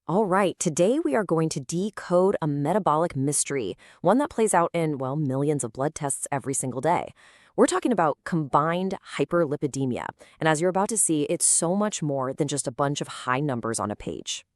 All right, today we are going to decode a metabolic mystery, one that plays out in, well, millions of blood tests every single day. We're talking about combined hyperlipidemia, and as you're about to see, it's so much more than just a bunch of high numbers on a page.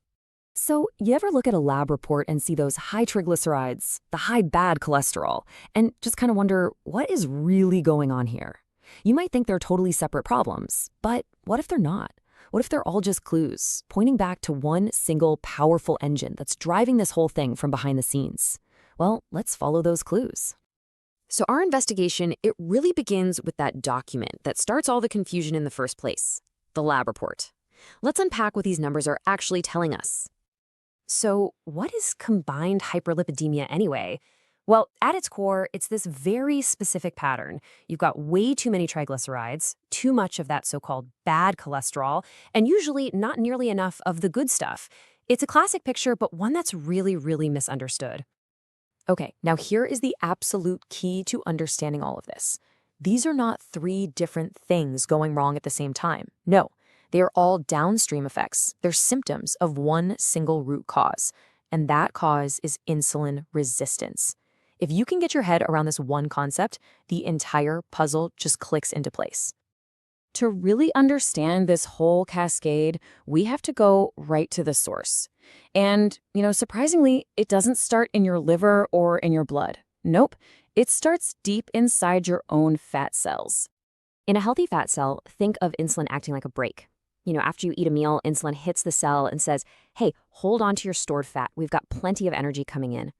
So, you ever look at a lab report and see those high triglycerides, the high bad cholesterol, and just kind of wonder what is really going on here? You might think they're totally separate problems, but what if they're not? What if they're all just clues, pointing back to one single powerful engine that's driving this whole thing from behind the scenes? Well, let's follow those clues. So our investigation, it really begins with that document that starts all the confusion in the first place, the lab report. Let's unpack what these numbers are actually telling us. So what is combined hyperlipidemia anyway? Well, at its core, it's this very specific pattern. You've got way too many triglycerides, too much of that so-called bad cholesterol, and usually not nearly enough of the good stuff. It's a classic picture, but one that's really, really misunderstood. Okay, now here is the absolute key to understanding all of this. These are not three different things going wrong at the same time. No, they are all downstream effects. They're symptoms of one single root cause, and that cause is insulin resistance. If you can get your head around this one concept, the entire puzzle just clicks into place. To really understand this whole cascade, we have to go right to the source. And, surprisingly, it doesn't start in your liver or in your blood. Nope, it starts deep inside your own fat cells. In a healthy fat cell, think of insulin acting like a brake. After you eat a meal, insulin hits the cell and says, hey, hold on to your stored fat. We've got plenty of energy coming in.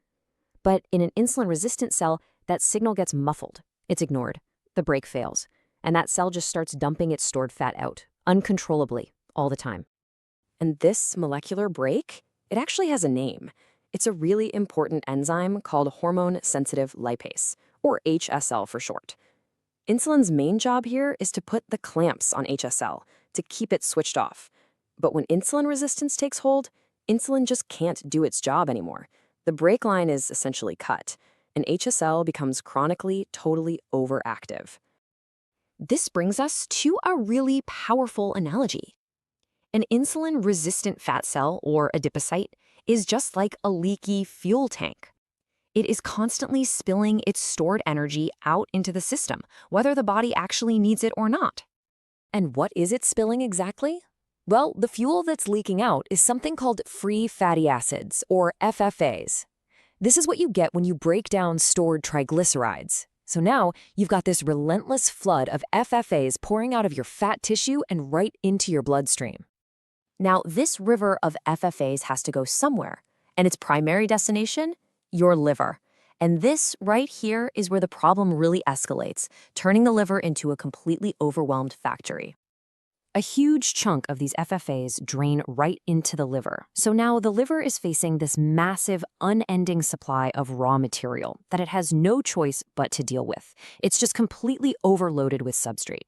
But in an insulin-resistant cell, that signal gets muffled. It's ignored. The brake fails. And that cell just starts dumping its stored fat out, uncontrollably, all the time. And this molecular brake, it actually has a name. It's a really important enzyme called hormone-sensitive lipase, or HSL for short. Insulin's main job here is to put the clamps on HSL, to keep it switched off. But when insulin resistance takes hold, insulin just can't do its job anymore. The brake line is essentially cut, and HSL becomes chronically, totally overactive. This brings us to a really powerful analogy. An insulin-resistant fat cell, or adipocyte, is just like a leaky fuel tank. It is constantly spilling its stored energy out into the system, whether the body actually needs it or not. And what is it spilling exactly? Well, the fuel that's leaking out is something called free fatty acids, or FFAs. This is what you get when you break down stored triglycerides. So now you've got this relentless flood of FFAs pouring out of your fat tissue and right into your bloodstream. Now, this river of FFAs has to go somewhere, and its primary destination? Your liver. And this right here is where the problem really escalates, turning the liver into a completely overwhelmed factory. A huge chunk of these FFAs drain right into the liver. So now the liver is facing this massive, unending supply of raw material that it has no choice but to deal with. It's just completely overloaded with substrate.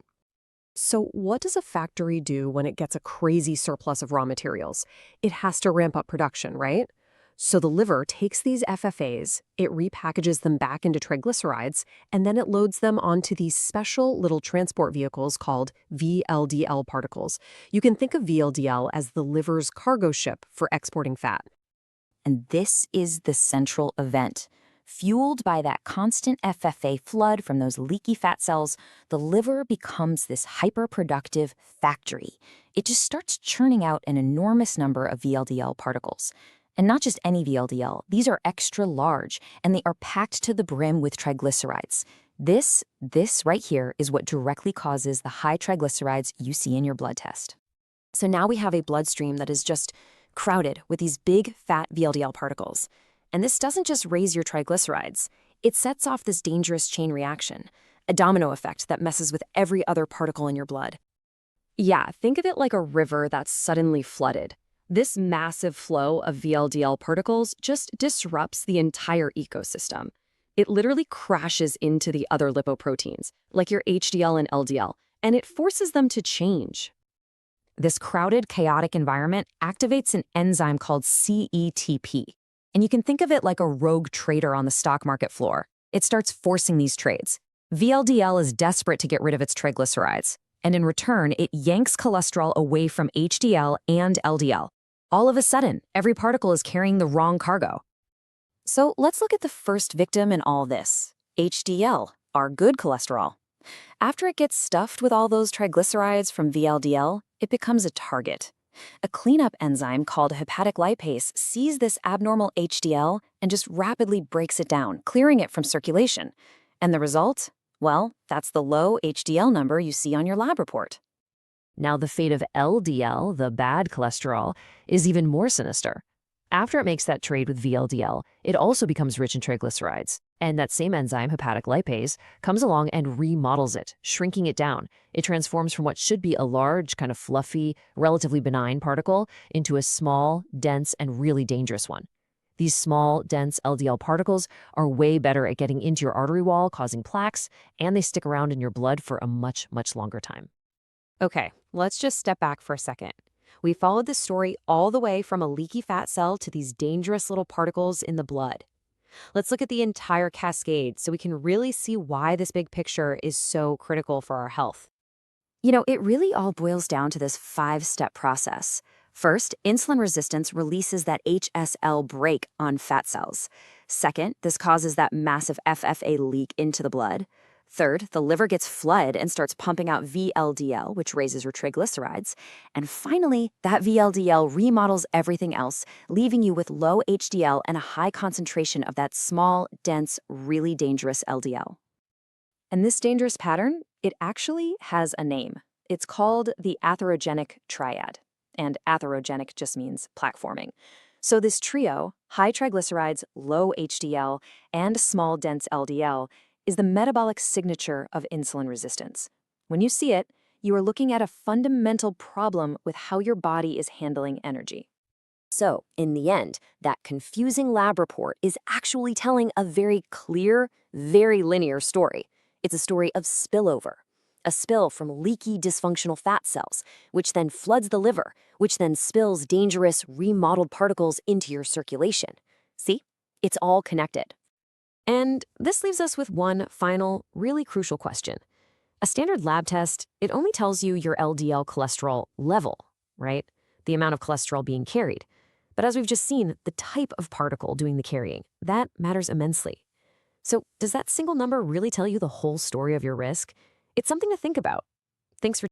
So what does a factory do when it gets a crazy surplus of raw materials? It has to ramp up production, right? So the liver takes these FFAs, it repackages them back into triglycerides, and then it loads them onto these special little transport vehicles called VLDL particles. You can think of VLDL as the liver's cargo ship for exporting fat. And this is the central event. Fueled by that constant FFA flood from those leaky fat cells, the liver becomes this hyperproductive factory. It just starts churning out an enormous number of VLDL particles. And not just any VLDL, these are extra large, and they are packed to the brim with triglycerides. This right here is what directly causes the high triglycerides you see in your blood test. So now we have a bloodstream that is just crowded with these big, fat VLDL particles. And this doesn't just raise your triglycerides. It sets off this dangerous chain reaction, a domino effect that messes with every other particle in your blood. Yeah, think of it like a river that's suddenly flooded. This massive flow of VLDL particles just disrupts the entire ecosystem. It literally crashes into the other lipoproteins, like your HDL and LDL, and it forces them to change. This crowded, chaotic environment activates an enzyme called CETP. And you can think of it like a rogue trader on the stock market floor. It starts forcing these trades. VLDL is desperate to get rid of its triglycerides, and in return, it yanks cholesterol away from HDL and LDL. All of a sudden, every particle is carrying the wrong cargo. So let's look at the first victim in all this, HDL, our good cholesterol. After it gets stuffed with all those triglycerides from VLDL, it becomes a target. A cleanup enzyme called hepatic lipase sees this abnormal HDL and just rapidly breaks it down, clearing it from circulation. And the result? Well, that's the low HDL number you see on your lab report. Now, the fate of LDL, the bad cholesterol, is even more sinister. After it makes that trade with VLDL, it also becomes rich in triglycerides. And that same enzyme, hepatic lipase, comes along and remodels it, shrinking it down. It transforms from what should be a large, kind of fluffy, relatively benign particle into a small, dense, and really dangerous one. These small, dense LDL particles are way better at getting into your artery wall, causing plaques, and they stick around in your blood for a much, much longer time. Okay, let's just step back for a second. We followed this story all the way from a leaky fat cell to these dangerous little particles in the blood. Let's look at the entire cascade so we can really see why this big picture is so critical for our health. It really all boils down to this 5-step process. First, insulin resistance releases that HSL brake on fat cells. Second, this causes that massive FFA leak into the blood. Third, the liver gets flooded and starts pumping out VLDL, which raises your triglycerides. And finally, that VLDL remodels everything else, leaving you with low HDL and a high concentration of that small, dense, really dangerous LDL. And this dangerous pattern, it actually has a name. It's called the Atherogenic Triad. And atherogenic just means plaque forming. So this trio, high triglycerides, low HDL, and small, dense LDL, is the metabolic signature of insulin resistance. When you see it, you are looking at a fundamental problem with how your body is handling energy. So, in the end, that confusing lab report is actually telling a very clear, very linear story. It's a story of spillover, a spill from leaky, dysfunctional fat cells, which then floods the liver, which then spills dangerous, remodeled particles into your circulation. See? It's all connected. And this leaves us with one final, really crucial question. A standard lab test, it only tells you your LDL cholesterol level, right? The amount of cholesterol being carried. But as we've just seen, the type of particle doing the carrying, that matters immensely. So does that single number really tell you the whole story of your risk? It's something to think about. Thanks for